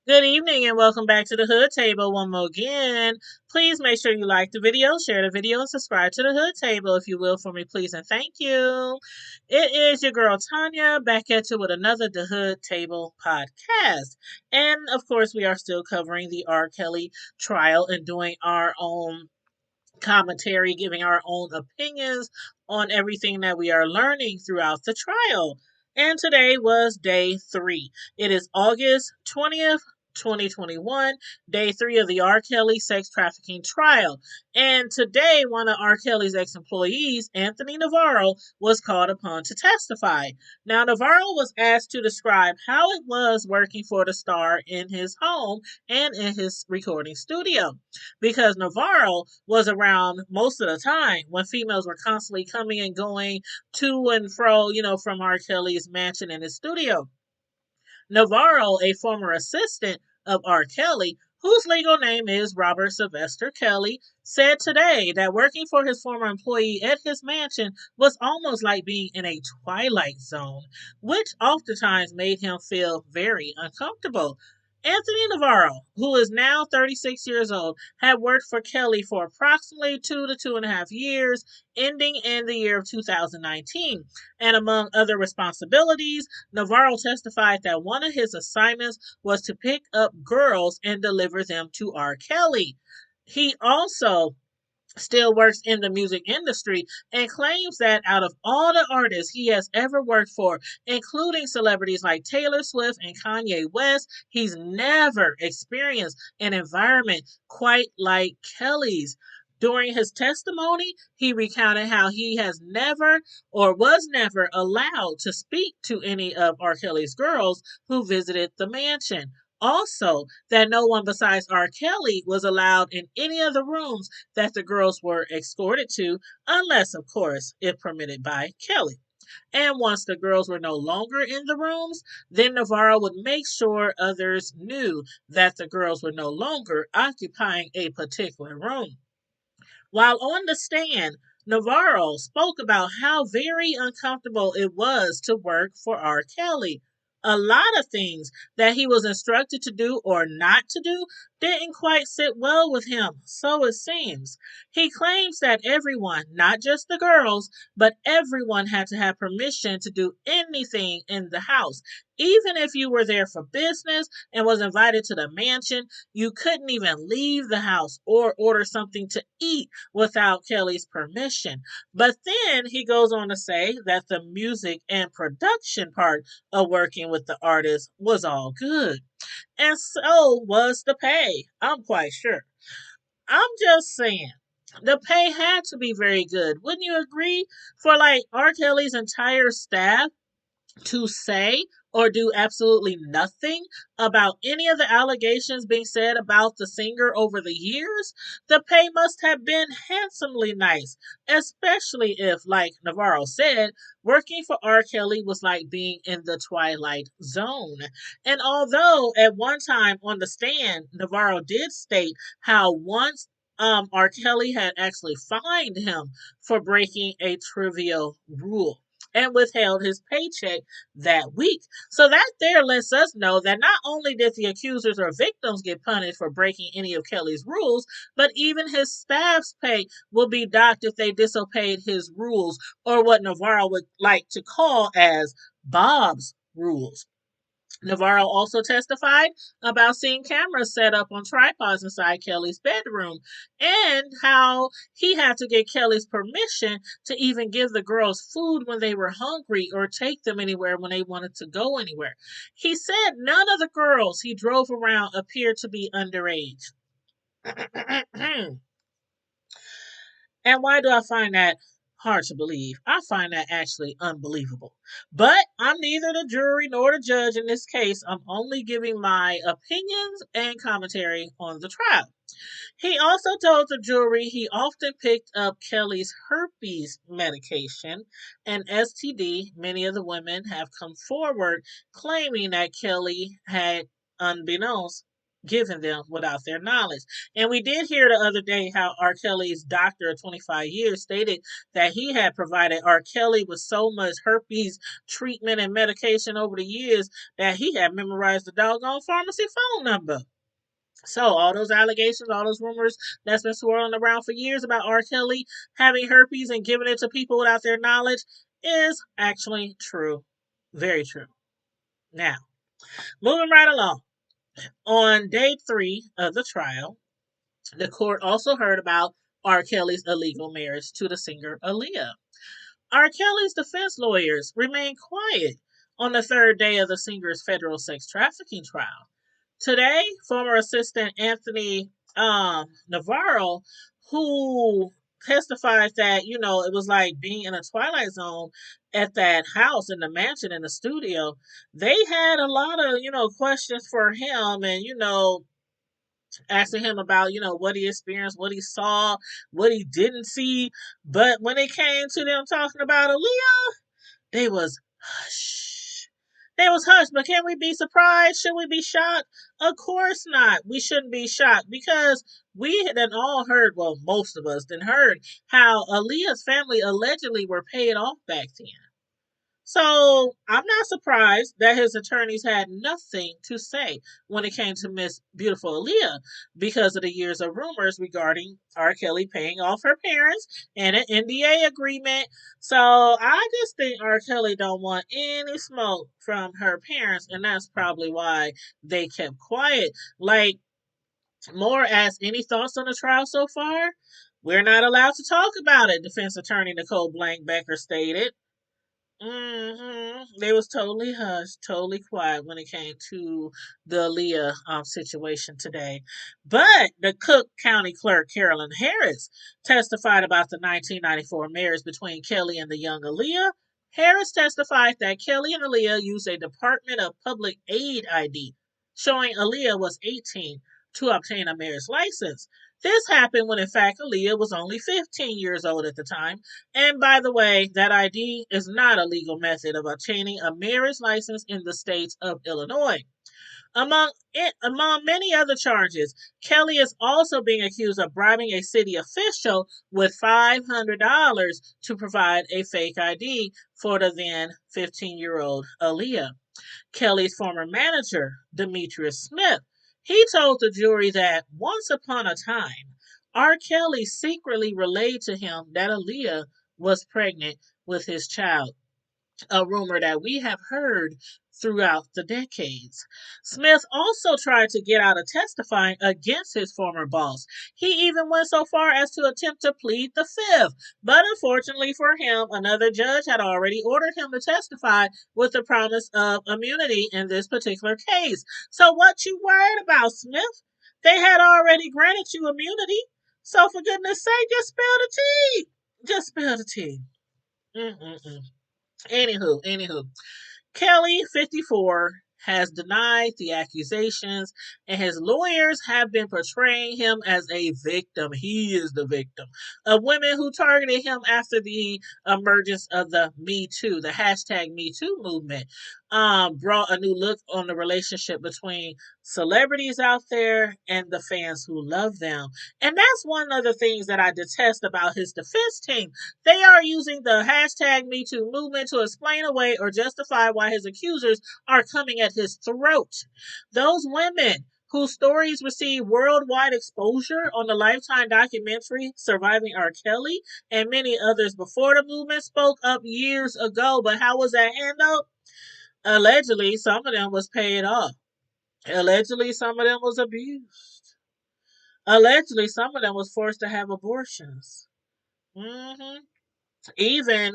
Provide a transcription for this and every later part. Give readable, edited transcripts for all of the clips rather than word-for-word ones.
Good evening and welcome back to the Hood Table one more again. Please make sure you like the video, share the video, and subscribe to the Hood Table if you will for me, please, and thank you. It is your girl Tanya back at you with another The Hood Table podcast. And of course, we are still covering the R. Kelly trial and doing our own commentary, giving our own opinions on everything that we are learning throughout the trial. And today was day three. It is August 20th, 2021, day three of the R. Kelly sex trafficking trial. And today, one of R. Kelly's ex employees, Anthony Navarro, was called upon to testify. Now, Navarro was asked to describe how it was working for the star in his home and in his recording studio because Navarro was around most of the time when females were constantly coming and going to and fro, from R. Kelly's mansion and his studio. Navarro, a former assistant of R. Kelly, whose legal name is Robert Sylvester Kelly, said today that working for his former employee at his mansion was almost like being in a twilight zone, which oftentimes made him feel very uncomfortable. Anthony Navarro, who is now 36 years old, had worked for Kelly for approximately 2 to 2.5 years, ending in the year of 2019. And among other responsibilities, Navarro testified that one of his assignments was to pick up girls and deliver them to R. Kelly. He also still works in the music industry and claims that out of all the artists he has ever worked for, including celebrities like Taylor Swift and Kanye West, he's never experienced an environment quite like Kelly's. During his testimony, he recounted how he has never or was never allowed to speak to any of R. Kelly's girls who visited the mansion. Also, that no one besides R. Kelly was allowed in any of the rooms that the girls were escorted to, unless, of course, if permitted by Kelly. And once the girls were no longer in the rooms, then Navarro would make sure others knew that the girls were no longer occupying a particular room. While on the stand, Navarro spoke about how very uncomfortable it was to work for R. Kelly. A lot of things that he was instructed to do or not to do didn't quite sit well with him, so it seems. He claims that everyone, not just the girls, but everyone had to have permission to do anything in the house. Even if you were there for business and was invited to the mansion, you couldn't even leave the house or order something to eat without Kelly's permission. But then he goes on to say that the music and production part of working with the artist was all good. And so was the pay, I'm quite sure. I'm just saying. The pay had to be very good. Wouldn't you agree? For like R. Kelly's entire staff to say or do absolutely nothing about any of the allegations being said about the singer over the years, the pay must have been handsomely nice, especially if, like Navarro said, working for R. Kelly was like being in the twilight zone. And although at one time on the stand, Navarro did state how once R. Kelly had actually fined him for breaking a trivial rule and withheld his paycheck that week. So that there lets us know that not only did the accusers or victims get punished for breaking any of Kelly's rules, but even his staff's pay will be docked if they disobeyed his rules, or what Navarro would like to call as Bob's rules. Navarro also testified about seeing cameras set up on tripods inside Kelly's bedroom and how he had to get Kelly's permission to even give the girls food when they were hungry or take them anywhere when they wanted to go anywhere. He said none of the girls he drove around appeared to be underage. And why do I find that hard to believe? I find that actually unbelievable. But I'm neither the jury nor the judge in this case. I'm only giving my opinions and commentary on the trial. He also told the jury he often picked up Kelly's herpes medication, an STD many of the women have come forward claiming that Kelly had unbeknownst given them without their knowledge. And we did hear the other day how R. Kelly's doctor of 25 years stated that he had provided R. Kelly with so much herpes treatment and medication over the years that he had memorized the doggone pharmacy phone number. So all those allegations, all those rumors that's been swirling around for years about R. Kelly having herpes and giving it to people without their knowledge is actually true. Very true. Now, moving right along. On day 3 of the trial, the court also heard about R. Kelly's illegal marriage to the singer Aaliyah. R. Kelly's defense lawyers remained quiet on the third day of the singer's federal sex trafficking trial. Today, former assistant Anthony Navarro, who testified that, it was like being in a twilight zone at that house in the mansion in the studio, they had a lot of, questions for him and, asking him about, what he experienced, what he saw, what he didn't see. But when it came to them talking about Aaliyah, they was hush. They was hush. But can we be surprised? Should we be shocked? Of course not. We shouldn't be shocked because we had all heard, well, most of us then heard how Aaliyah's family allegedly were paid off back then. So I'm not surprised that his attorneys had nothing to say when it came to Miss Beautiful Aaliyah because of the years of rumors regarding R. Kelly paying off her parents and an NDA agreement. So I just think R. Kelly don't want any smoke from her parents, and that's probably why they kept quiet. Like, Moore asked, any thoughts on the trial so far? We're not allowed to talk about it, defense attorney Nicole Blank Becker stated. They was totally hushed, totally quiet when it came to the Aaliyah situation today. But the Cook County Clerk Carolyn Harris testified about the 1994 marriage between Kelly and the young Aaliyah. Harris testified that Kelly and Aaliyah used a Department of Public Aid ID showing Aaliyah was 18 to obtain a marriage license. This happened when, in fact, Aaliyah was only 15 years old at the time. And by the way, that ID is not a legal method of obtaining a marriage license in the state of Illinois. Among many other charges, Kelly is also being accused of bribing a city official with $500 to provide a fake ID for the then 15-year-old Aaliyah. Kelly's former manager, Demetrius Smith, he told the jury that once upon a time, R. Kelly secretly relayed to him that Aaliyah was pregnant with his child, a rumor that we have heard throughout the decades. Smith also tried to get out of testifying against his former boss. He even went so far as to attempt to plead the fifth, but unfortunately for him, another judge had already ordered him to testify with the promise of immunity in this particular case. So what you worried about, Smith? They had already granted you immunity. So for goodness sake, just spill the tea. Just spill the tea. Mm-mm-mm. Anywho, Kelly, 54, has denied the accusations, and his lawyers have been portraying him as a victim. He is the victim of women who targeted him after the emergence of the Me Too, the hashtag Me Too movement, brought a new look on the relationship between celebrities out there and the fans who love them. And that's one of the things that I detest about his defense team. They are using the hashtag Me Too movement to explain away or justify why his accusers are coming at his throat. Those women whose stories received worldwide exposure on the Lifetime documentary Surviving R. Kelly and many others before the movement spoke up years ago. But how was that handled? Allegedly, some of them was paid off. Allegedly, some of them was abused. Allegedly, some of them was forced to have abortions. hmm even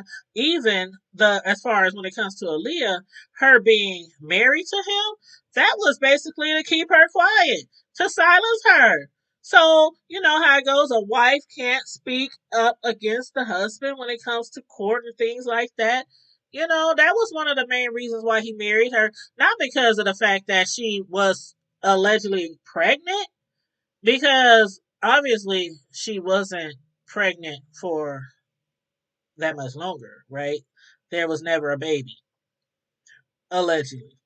the as far as when it comes to Aaliyah, her being married to him, that was basically to keep her quiet, to silence her. So you know how it goes, a wife can't speak up against the husband when it comes to court and things like that. That was one of the main reasons why he married her, not because of the fact that she was allegedly pregnant, because obviously she wasn't pregnant for that much longer, right? There was never a baby, allegedly.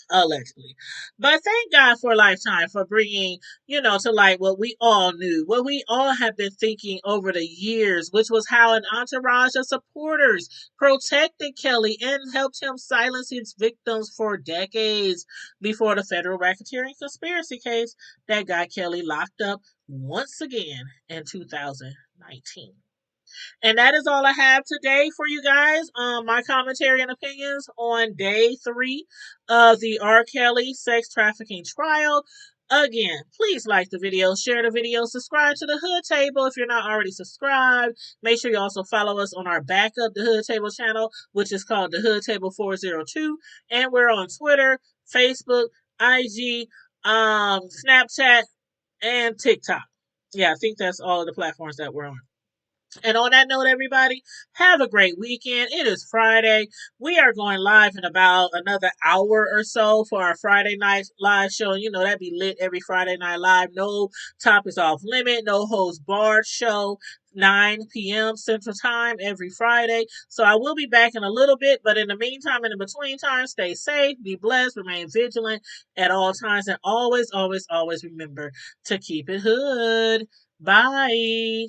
Allegedly. But thank God for Lifetime for bringing, to light what we all knew, what we all have been thinking over the years, which was how an entourage of supporters protected Kelly and helped him silence his victims for decades before the federal racketeering conspiracy case that got Kelly locked up once again in 2019. And that is all I have today for you guys. My commentary and opinions on day 3 of the R. Kelly sex trafficking trial. Again, please like the video, share the video, subscribe to the Hood Table if you're not already subscribed. Make sure you also follow us on our backup, the Hood Table channel, which is called the Hood Table 402. And we're on Twitter, Facebook, IG, Snapchat, and TikTok. Yeah, I think that's all of the platforms that we're on. And on that note, everybody, have a great weekend. It is Friday. We are going live in about another hour or so for our Friday night live show. You know, that'd be lit every Friday night live. No topics off limit, no host barred show. 9 p.m. Central Time every Friday. So I will be back in a little bit, but in the meantime, in the between time, stay safe, be blessed, remain vigilant at all times, and always, always, always remember to keep it hood. Bye.